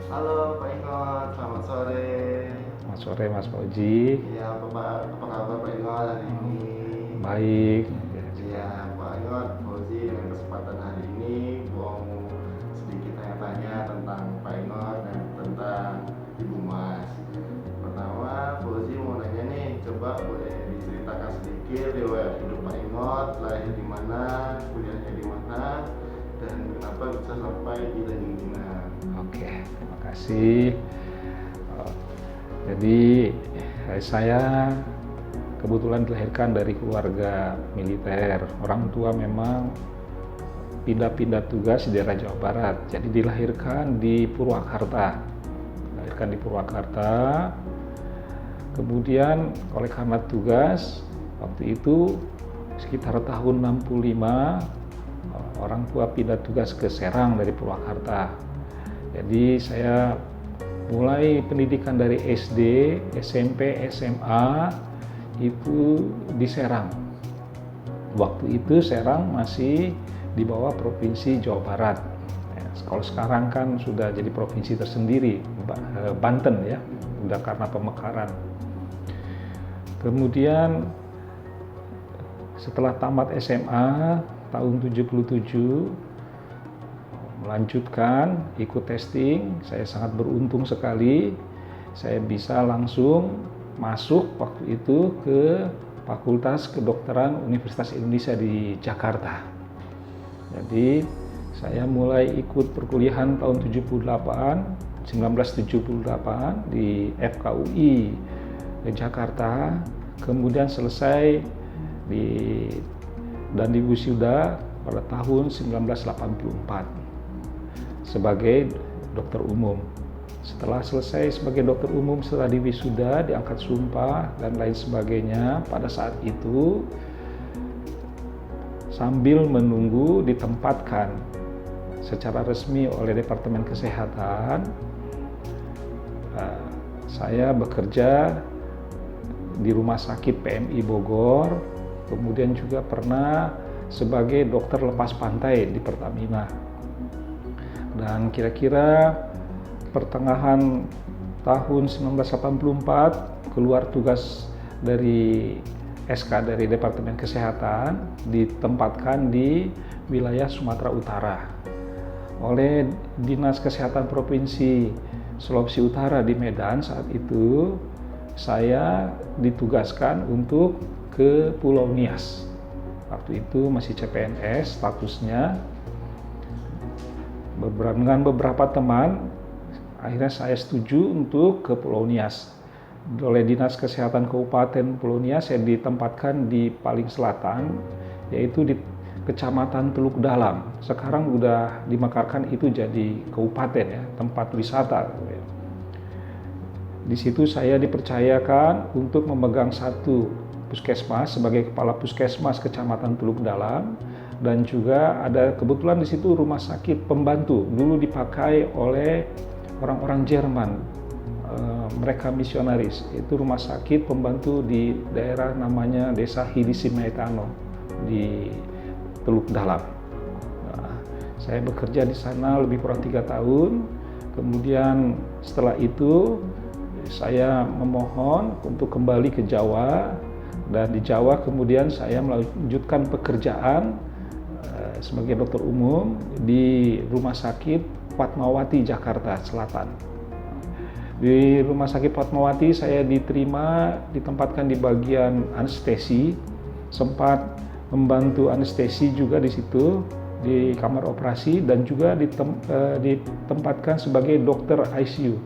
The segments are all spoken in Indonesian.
Halo Pak Ingot, selamat sore. Selamat sore Mas Fauzi. Iya, apa kabar Pak Ingot hari ini? Baik. Iya, Pak Ingot, Fauzi dengan kesempatan hari ini mau sedikit tanya-tanya tentang Pak Ingot dan tentang Ibu Mas. Pertama, Fauzi mau nanya nih, coba boleh diceritakan sedikit riwayat hidup Pak Ingot, lahir di mana, kuliahnya di mana, dan kenapa bisa sampai di Tanjung Pinang. Oke, terima kasih. Oh, Jadi saya kebetulan dilahirkan dari keluarga militer. Orang tua memang pindah-pindah tugas di daerah Jawa Barat. Jadi dilahirkan di Purwakarta. Kemudian oleh karena tugas waktu itu sekitar tahun 65 orang tua pindah tugas ke Serang dari Purwakarta. Jadi saya mulai pendidikan dari SD, SMP, SMA itu di Serang. Waktu itu Serang masih di bawah Provinsi Jawa Barat. Kalau sekarang kan sudah jadi provinsi tersendiri, Banten ya, udah karena pemekaran. Kemudian setelah tamat SMA tahun 77 melanjutkan ikut testing, saya sangat beruntung sekali saya bisa langsung masuk waktu itu ke Fakultas Kedokteran Universitas Indonesia di Jakarta. Jadi saya mulai ikut perkuliahan tahun 1978 di FKUI di Jakarta, kemudian selesai dan diwisuda pada tahun 1984 sebagai dokter umum. Setelah selesai sebagai dokter umum, setelah diwisuda, diangkat sumpah dan lain sebagainya, pada saat itu sambil menunggu ditempatkan secara resmi oleh Departemen Kesehatan, saya bekerja di Rumah Sakit PMI Bogor, kemudian juga pernah sebagai dokter lepas pantai di Pertamina. Dan kira-kira pertengahan tahun 1984 keluar tugas dari SK dari Departemen Kesehatan, ditempatkan di wilayah Sumatera Utara oleh Dinas Kesehatan Provinsi Sulawesi Utara di Medan. Saat itu saya ditugaskan untuk ke Pulau Nias. Waktu itu masih CPNS statusnya. Dengan beberapa teman, akhirnya saya setuju untuk ke Pulau Nias. Oleh Dinas Kesehatan Kabupaten Pulau Nias, saya ditempatkan di paling selatan, yaitu di Kecamatan Teluk Dalam. Sekarang udah dimekarkan itu jadi kabupaten ya, tempat wisata. Di situ saya dipercayakan untuk memegang satu puskesmas sebagai kepala puskesmas Kecamatan Teluk Dalam, dan juga ada kebetulan di situ rumah sakit pembantu dulu dipakai oleh orang-orang Jerman, mereka misionaris. Itu rumah sakit pembantu di daerah namanya Desa Hidisimaetano di Teluk Dalam. Nah, saya bekerja di sana lebih kurang 3 tahun. Kemudian setelah itu saya memohon untuk kembali ke Jawa, dan di Jawa kemudian saya melanjutkan pekerjaan sebagai dokter umum di Rumah Sakit Fatmawati Jakarta Selatan. Di Rumah Sakit Fatmawati saya ditempatkan di bagian anestesi, sempat membantu anestesi juga di situ di kamar operasi, dan juga ditempatkan sebagai dokter ICU.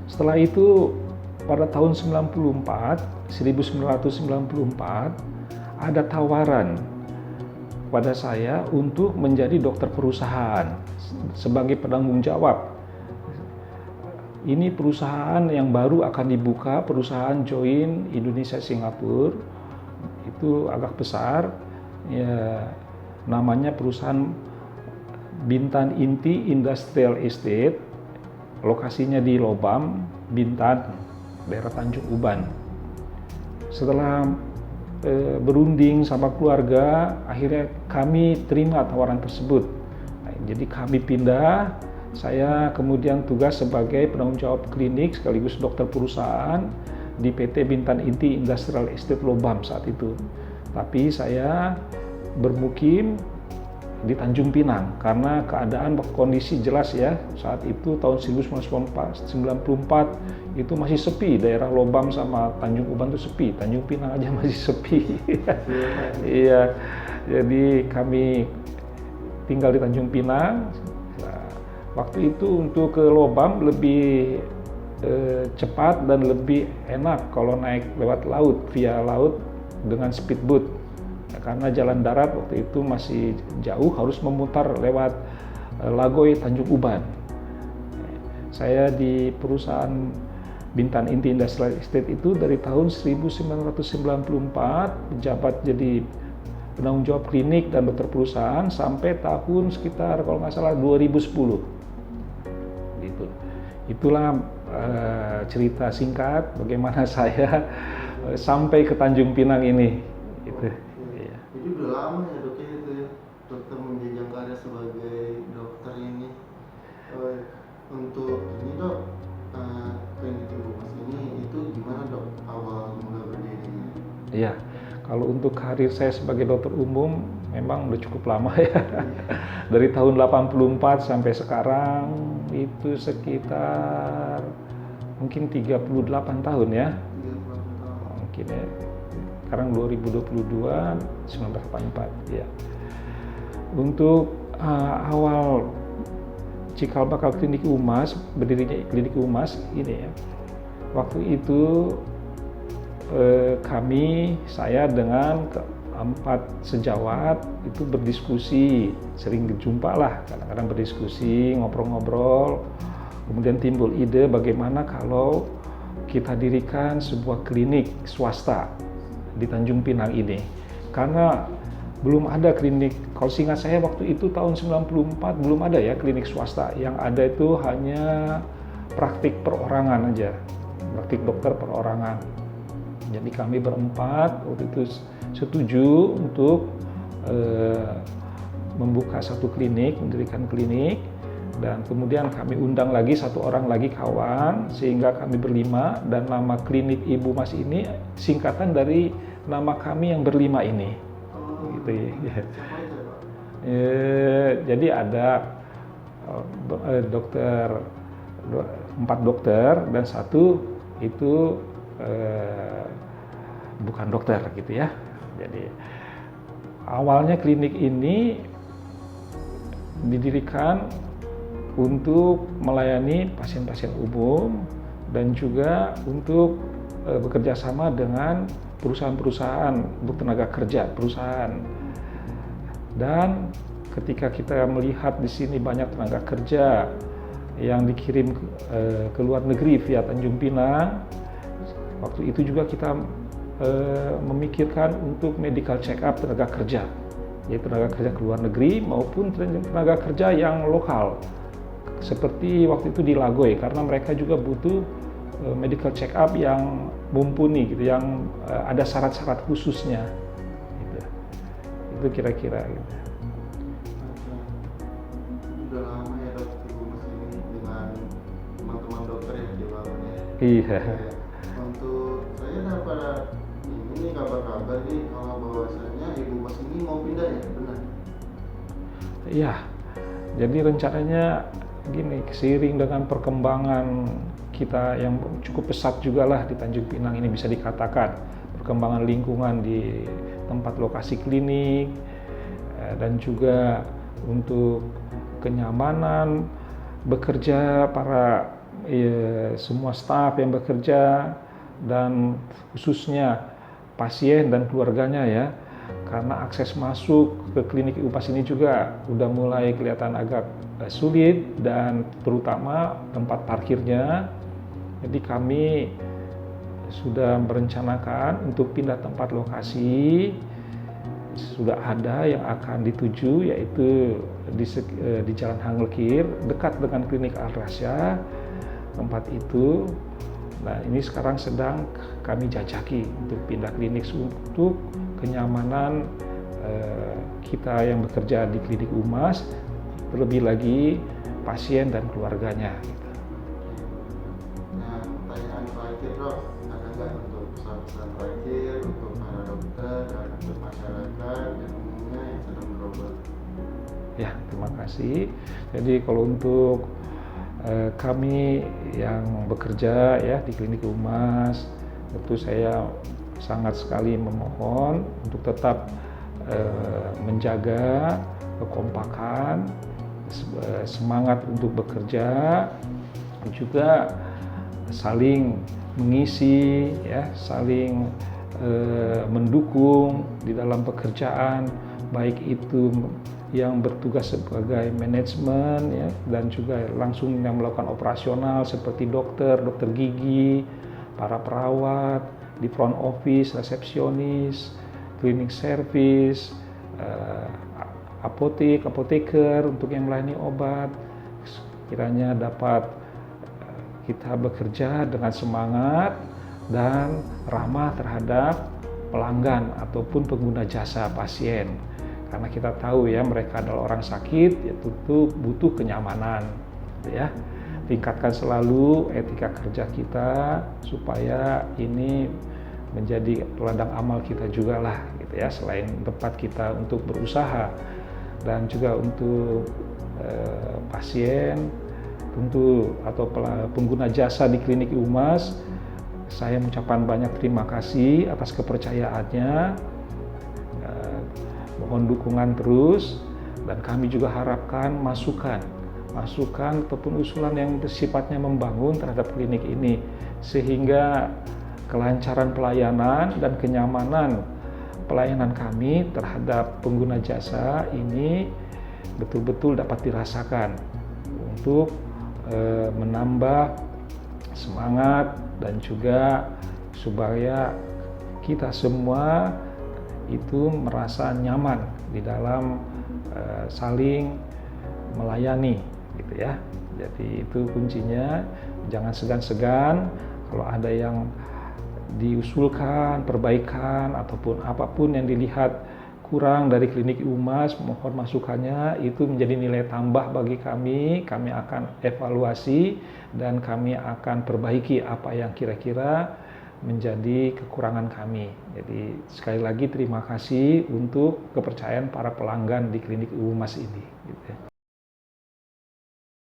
Setelah itu pada tahun 1994 ada tawaran pada saya untuk menjadi dokter perusahaan sebagai penanggung jawab. Ini perusahaan yang baru akan dibuka, perusahaan joint Indonesia Singapura, itu agak besar ya, namanya perusahaan Bintan Inti Industrial Estate, lokasinya di Lobam, Bintan, daerah Tanjung Uban. Setelah berunding sama keluarga, akhirnya kami terima tawaran tersebut. Jadi kami pindah Saya kemudian tugas sebagai penanggung jawab klinik sekaligus dokter perusahaan di PT Bintan Inti Industrial Estate Lobam saat itu. Tapi saya bermukim di Tanjung Pinang karena keadaan kondisi jelas ya, saat itu tahun 1994 itu masih sepi, daerah Lobam sama Tanjung Uban itu sepi, Tanjung Pinang aja masih sepi. Iya, jadi kami tinggal di Tanjung Pinang. Nah, waktu itu untuk ke Lobam lebih cepat dan lebih enak kalau naik lewat laut, via laut dengan speedboat. Karena jalan darat waktu itu masih jauh, harus memutar lewat Lagoy Tanjung Uban. Saya di perusahaan Bintan Inti Industrial Estate itu dari tahun 1994 menjabat jadi penanggung jawab klinik dan dokter perusahaan sampai tahun sekitar kalau nggak salah 2010. Gitu. Itulah cerita singkat bagaimana saya sampai ke Tanjung Pinang ini. Gitu. Jadi udah lama ya dok ya itu ya, dokter menjenjang karir sebagai dokter ini. Untuk ini dok, klinik Ibu Mas ini itu gimana dok awal mula berdirinya? Iya, kalau untuk karir saya sebagai dokter umum memang udah cukup lama ya. Dari tahun 84 sampai sekarang itu sekitar mungkin 38 tahun ya. 38 tahun. Mungkin ya. Sekarang 2022, 1984 ya. Untuk awal cikal bakal klinik UMAS, berdirinya klinik UMAS ini ya. Waktu itu saya dengan keempat sejawat itu berdiskusi, sering berjumpa lah, kadang-kadang berdiskusi, ngobrol-ngobrol. Kemudian timbul ide bagaimana kalau kita dirikan sebuah klinik swasta di Tanjung Pinang ini, karena belum ada klinik. Kalau seingat saya waktu itu tahun 94 belum ada ya klinik swasta, yang ada itu hanya praktik perorangan aja, praktik dokter perorangan. Jadi kami berempat waktu itu setuju untuk membuka satu klinik, mendirikan klinik, dan kemudian kami undang lagi satu orang lagi kawan, sehingga kami berlima, dan nama klinik Ibu Mas ini singkatan dari nama kami yang berlima ini. Gitu ya. Jadi ada empat dokter dan satu itu bukan dokter gitu ya. Jadi awalnya klinik ini didirikan untuk melayani pasien-pasien umum dan juga untuk bekerja sama dengan perusahaan-perusahaan untuk tenaga kerja perusahaan. Dan ketika kita melihat di sini banyak tenaga kerja yang dikirim ke luar negeri via Tanjung Pinang, waktu itu juga kita memikirkan untuk medical check up tenaga kerja, yaitu tenaga kerja ke luar negeri maupun tenaga kerja yang lokal. Seperti waktu itu di Lagoy, karena mereka juga butuh medical check up yang mumpuni gitu, yang ada syarat-syarat khususnya gitu. Itu kira-kira gitu. Udah lama ya dok Ibu Mas ini dengan teman-teman dokter yang di bawahnya. Iya. Untuk saya daripada ini kabar-kabar nih kalau bahwasanya Ibu Mas ini mau pindah ya, benar? Iya. Jadi rencananya gini, seiring dengan perkembangan kita yang cukup pesat juga lah di Tanjung Pinang ini, bisa dikatakan perkembangan lingkungan di tempat lokasi klinik, dan juga untuk kenyamanan bekerja para semua staf yang bekerja, dan khususnya pasien dan keluarganya ya, karena akses masuk ke klinik UMAS ini juga udah mulai kelihatan agak sulit, dan terutama tempat parkirnya. Jadi kami sudah merencanakan untuk pindah tempat lokasi, sudah ada yang akan dituju, yaitu di Jalan Hanglekir dekat dengan klinik Al-Rasya tempat itu. Nah ini sekarang sedang kami jajaki untuk pindah klinik untuk kenyamanan kita yang bekerja di klinik UMAS, terlebih lagi pasien dan keluarganya. Gitu. Nah, pertanyaan terakhir dok, ada nggak untuk pesan-pesan terakhir untuk para dokter dan untuk masyarakat yang umumnya yang sedang berobat? Ya, terima kasih. Jadi kalau untuk kami yang bekerja ya di Klinik Umas, tentu saya sangat sekali memohon untuk tetap menjaga kekompakan, semangat untuk bekerja, juga saling mengisi, ya, saling mendukung di dalam pekerjaan, baik itu yang bertugas sebagai manajemen ya, dan juga langsung yang melakukan operasional seperti dokter gigi, para perawat di front office, resepsionis, cleaning service, apoteker untuk yang melayani obat. Kiranya dapat kita bekerja dengan semangat dan ramah terhadap pelanggan ataupun pengguna jasa pasien. Karena kita tahu ya mereka adalah orang sakit, ya tentu butuh kenyamanan, gitu ya. Tingkatkan selalu etika kerja kita supaya ini menjadi ladang amal kita juga lah, gitu ya. Selain tempat kita untuk berusaha dan juga untuk pasien tentu atau pengguna jasa di Klinik Umas, saya mengucapkan banyak terima kasih atas kepercayaannya. Mohon dukungan terus, dan kami juga harapkan masukan ataupun usulan yang sifatnya membangun terhadap klinik ini, sehingga kelancaran pelayanan dan kenyamanan pelayanan kami terhadap pengguna jasa ini betul-betul dapat dirasakan untuk menambah semangat dan juga supaya kita semua itu merasa nyaman di dalam saling melayani, gitu ya. Jadi itu kuncinya, jangan segan-segan kalau ada yang diusulkan perbaikan ataupun apapun yang dilihat kurang dari Klinik Umas, mohon masukannya, itu menjadi nilai tambah bagi kami. Kami akan evaluasi dan kami akan perbaiki apa yang kira-kira menjadi kekurangan kami. Jadi sekali lagi terima kasih untuk kepercayaan para pelanggan di Klinik Umas ini. Gitu.